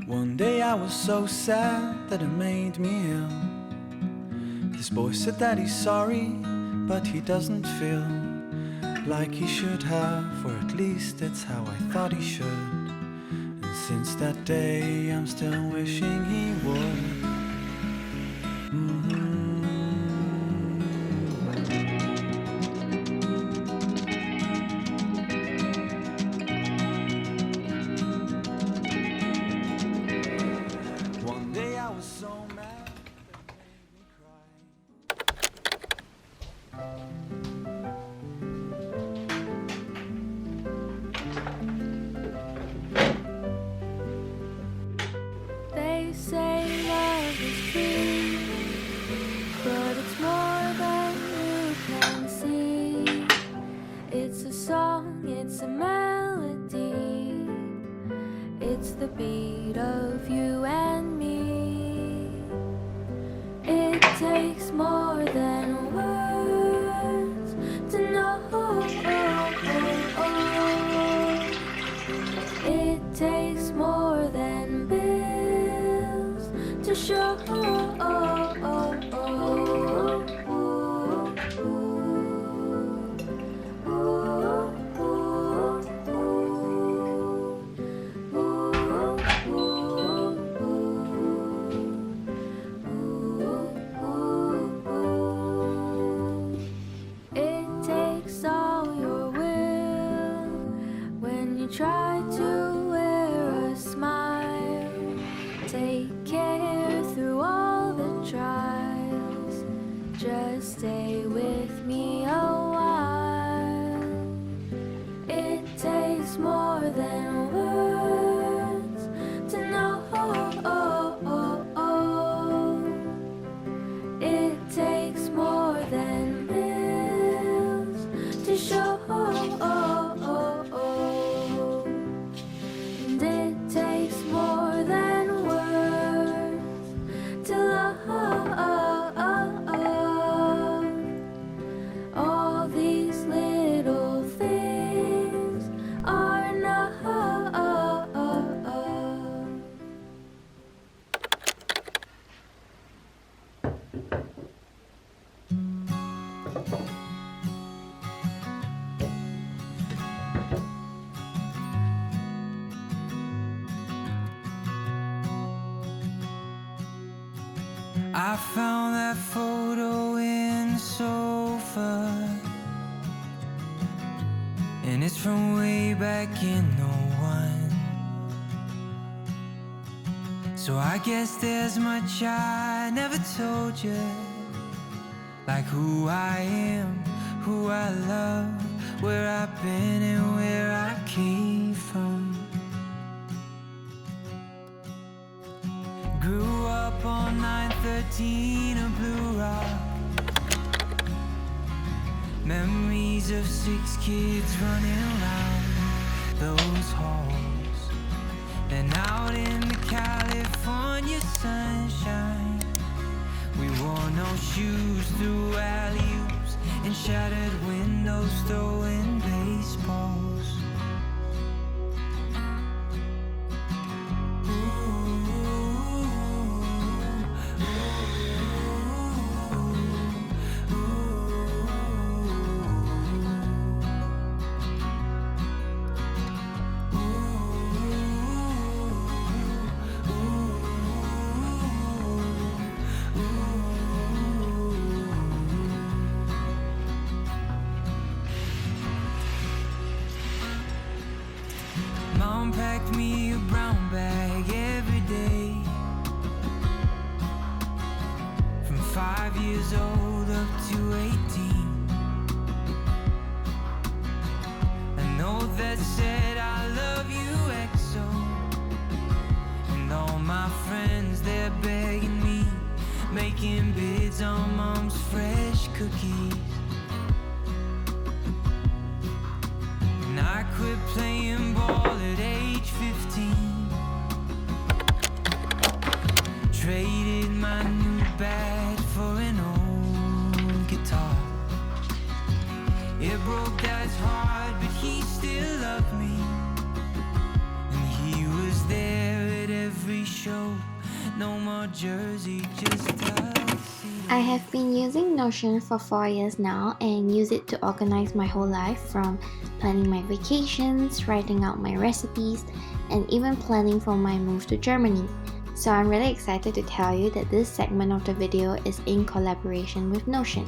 One day I was so sad that it made me ill. This boy said that he's sorry, but he doesn't feel like he should have, or at least that's how I thought he should. And since that day I'm still wishing he would. One day I was so mad that it made me cry. They say love is free, but it's more than you can see. It's a song, it's a melody, it's the beat of you and me. It takes more than words to know. It takes more than bills to show. It takes all your will when you try to wear a smile. Take care through all the trials. Just stay with me a while. It takes more than words to know. It takes more than bills to show. And it takes more than words to love. All these little things are enough. I found that photo in the sofa, and it's from way back in '01. So I guess there's much I never told you, like who I am, who I love, where I've been and where I came from. Grew up on 913 of Blue Rock. Memories of 6 kids running around those halls. Then out in the California sunshine, we wore no shoes through alley-oops and shattered windows throwing baseballs. Mom packed me a brown bag every day, from 5 years old up to 18. A note that said I love you XO, and all my friends, they're begging me, making bids on Mom's fresh cookies. And I quit playing ball at age 15, traded my new bat for an old guitar. It broke Dad's heart, but he still loved me, and he was there at every show. No more jersey, just tuxedo. I have been using Notion for 4 years now and use it to organize my whole life, from planning my vacations, writing out my recipes, and even planning for my move to Germany. So I'm really excited to tell you that this segment of the video is in collaboration with Notion.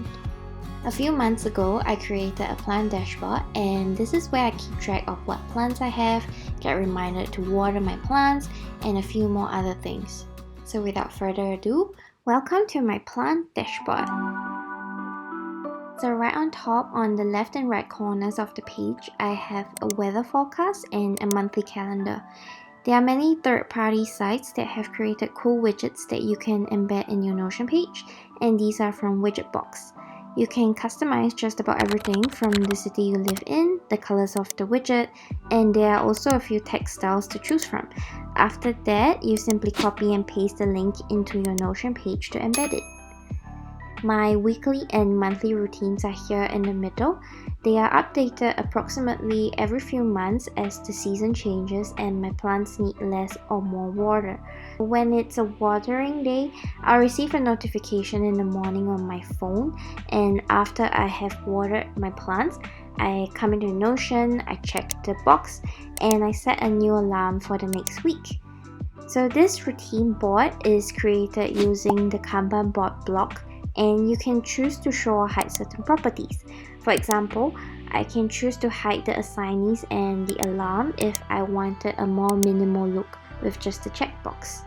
A few months ago, I created a plant dashboard, and this is where I keep track of what plants I have, get reminded to water my plants, and a few more other things. So without further ado, welcome to my plant dashboard. So right on top, on the left and right corners of the page, I have a weather forecast and a monthly calendar. There are many third-party sites that have created cool widgets that you can embed in your Notion page, and these are from Widgetbox. You can customize just about everything from the city you live in, the colors of the widget, and there are also a few text styles to choose from. After that, you simply copy and paste the link into your Notion page to embed it. My weekly and monthly routines are here in the middle. They are updated approximately every few months as the season changes and my plants need less or more water. When it's a watering day, I'll receive a notification in the morning on my phone, and after I have watered my plants, I come into Notion, I check the box, and I set a new alarm for the next week. So this routine board is created using the Kanban board block, and you can choose to show or hide certain properties. For example, I can choose to hide the assignees and the alarm if I wanted a more minimal look with just the checkbox.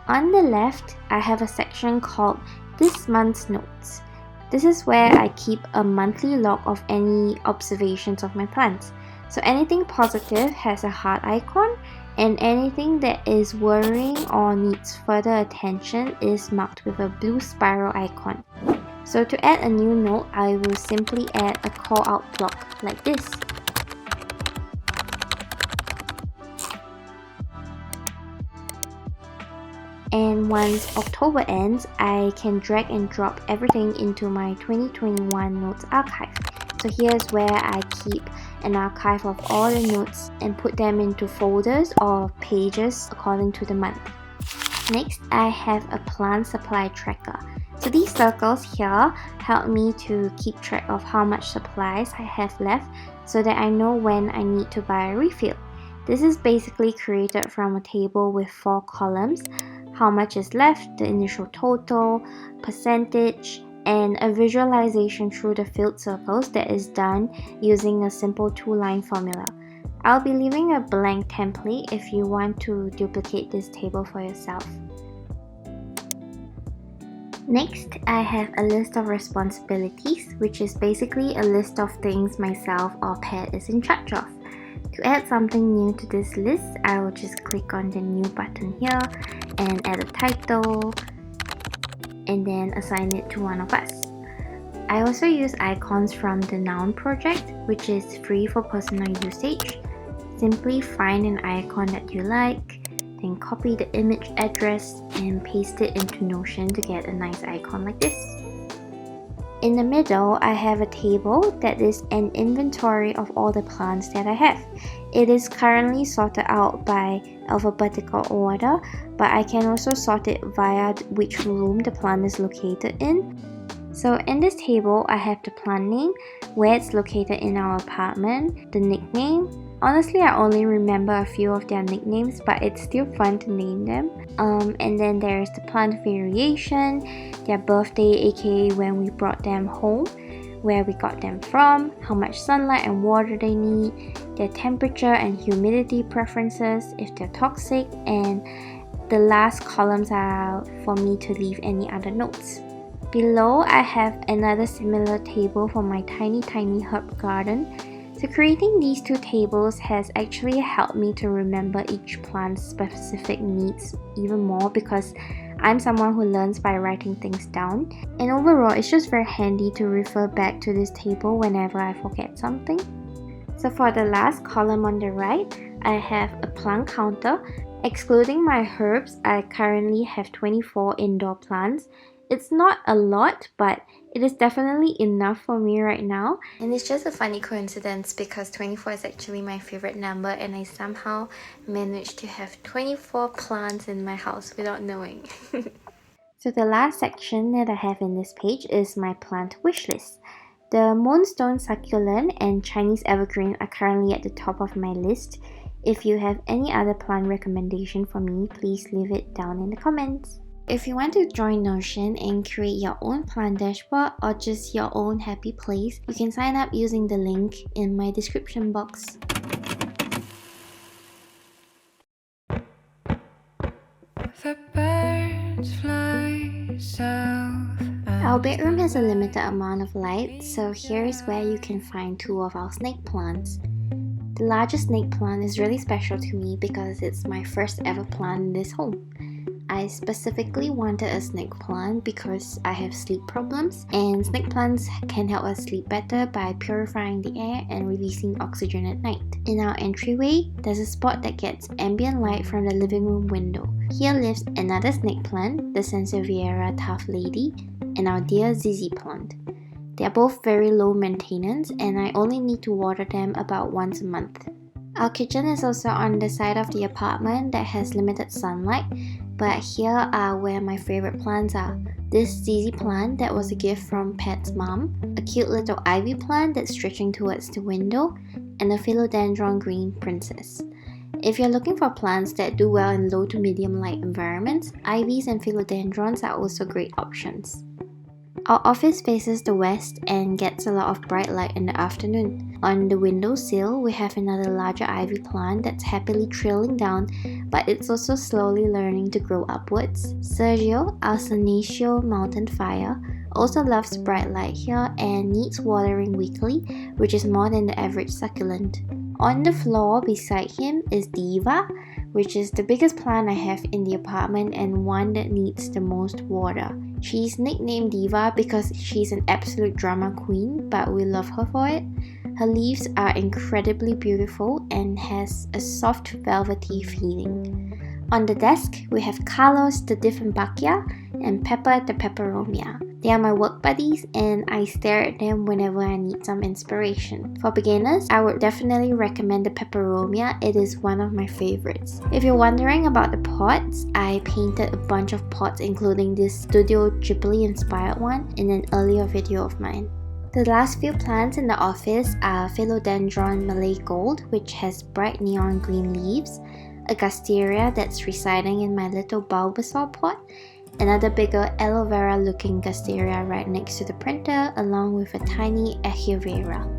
On the left, I have a section called This Month's Notes. This is where I keep a monthly log of any observations of my plants. So anything positive has a heart icon, and anything that is worrying or needs further attention is marked with a blue spiral icon. So to add a new note, I will simply add a call out block like this. And once October ends, I can drag and drop everything into my 2021 notes archive. So here's where I keep an archive of all the notes and put them into folders or pages according to the month. Next, I have a plant supply tracker. So these circles here help me to keep track of how much supplies I have left so that I know when I need to buy a refill. This is basically created from a table with 4 columns: how much is left, the initial total, percentage, and a visualization through the filled circles that is done using a simple 2-line formula. I'll be leaving a blank template if you want to duplicate this table for yourself. Next, I have a list of responsibilities, which is basically a list of things myself or pet is in charge of. To add something new to this list, I will just click on the new button here and add a title, and then assign it to one of us. I also use icons from the Noun project, which is free for personal usage. Simply find an icon that you like, then copy the image address and paste it into Notion to get a nice icon like this. In the middle, I have a table that is an inventory of all the plants that I have. It is currently sorted out by alphabetical order, but I can also sort it via which room the plant is located in. So in this table, I have the plant name, where it's located in our apartment, the nickname. Honestly, I only remember a few of their nicknames, but it's still fun to name them. And then there's the plant variation, their birthday, aka when we brought them home, where we got them from, how much sunlight and water they need, their temperature and humidity preferences, if they're toxic, and the last columns are for me to leave any other notes. Below, I have another similar table for my tiny herb garden. So creating these 2 tables has actually helped me to remember each plant's specific needs even more, because I'm someone who learns by writing things down, and overall it's just very handy to refer back to this table whenever I forget something. So for the last column on the right, I have a plant counter. Excluding my herbs, I currently have 24 indoor plants, It's not a lot, but it is definitely enough for me right now. And it's just a funny coincidence because 24 is actually my favorite number, and I somehow managed to have 24 plants in my house without knowing. So the last section that I have in this page is my plant wish list. The Moonstone Succulent and Chinese Evergreen are currently at the top of my list. If you have any other plant recommendation for me, please leave it down in the comments. If you want to join Notion and create your own plant dashboard or just your own happy place, you can sign up using the link in my description box. The birds fly south. Our bedroom has a limited amount of light, so here is where you can find two of our snake plants. The largest snake plant is really special to me because it's my first ever plant in this home. I specifically wanted a snake plant because I have sleep problems, and snake plants can help us sleep better by purifying the air and releasing oxygen at night. In our entryway, there's a spot that gets ambient light from the living room window. Here lives another snake plant, the Sansevieria Tough Lady, and our dear Zizi plant. They are both very low maintenance, and I only need to water them about once a month. Our kitchen is also on the side of the apartment that has limited sunlight, but here are where my favorite plants are. This Zizi plant that was a gift from Pat's mom, a cute little ivy plant that's stretching towards the window, and a philodendron green princess. If you're looking for plants that do well in low to medium light environments, ivies and philodendrons are also great options. Our office faces the west and gets a lot of bright light in the afternoon. On the windowsill, we have another larger ivy plant that's happily trailing down, but it's also slowly learning to grow upwards. Sergio, our Senecio mountain fire, also loves bright light here and needs watering weekly, which is more than the average succulent. On the floor beside him is Diva, which is the biggest plant I have in the apartment and one that needs the most water. She's nicknamed Diva because she's an absolute drama queen, but we love her for it. Her leaves are incredibly beautiful and has a soft velvety feeling. On the desk, we have Carlos the Dieffenbachia and Pepper the Peperomia. They are my work buddies and I stare at them whenever I need some inspiration. For beginners, I would definitely recommend the Peperomia. It is one of my favorites. If you're wondering about the pots, I painted a bunch of pots including this Studio Ghibli inspired one in an earlier video of mine. The last few plants in the office are Philodendron Malay Gold, which has bright neon green leaves, a Gasteria that's residing in my little Bulbasaur pot, another bigger aloe vera looking Gasteria right next to the printer, along with a tiny Echevera.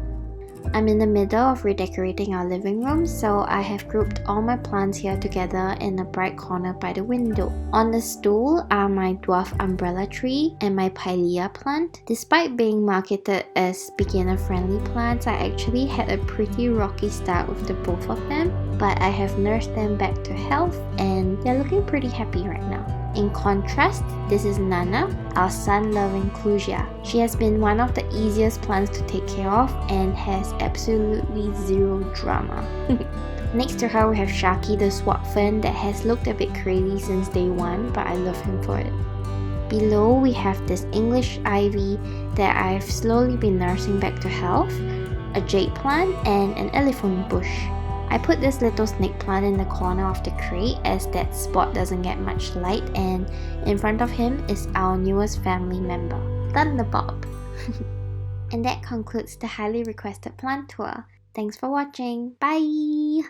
I'm in the middle of redecorating our living room, so I have grouped all my plants here together in a bright corner by the window. On the stool are my dwarf umbrella tree and my Pilea plant. Despite being marketed as beginner-friendly plants, I actually had a pretty rocky start with the both of them, but I have nursed them back to health and they're looking pretty happy right now. In contrast, this is Nana, our sun-loving Clusia. She has been one of the easiest plants to take care of and has absolutely zero drama. Next to her we have Sharky the sword fern that has looked a bit crazy since day one, but I love him for it. Below we have this English ivy that I've slowly been nursing back to health, a jade plant and an elephant bush. I put this little snake plant in the corner of the crate as that spot doesn't get much light, and in front of him is our newest family member, Thunderbob. And that concludes the highly requested plant tour. Thanks for watching. Bye!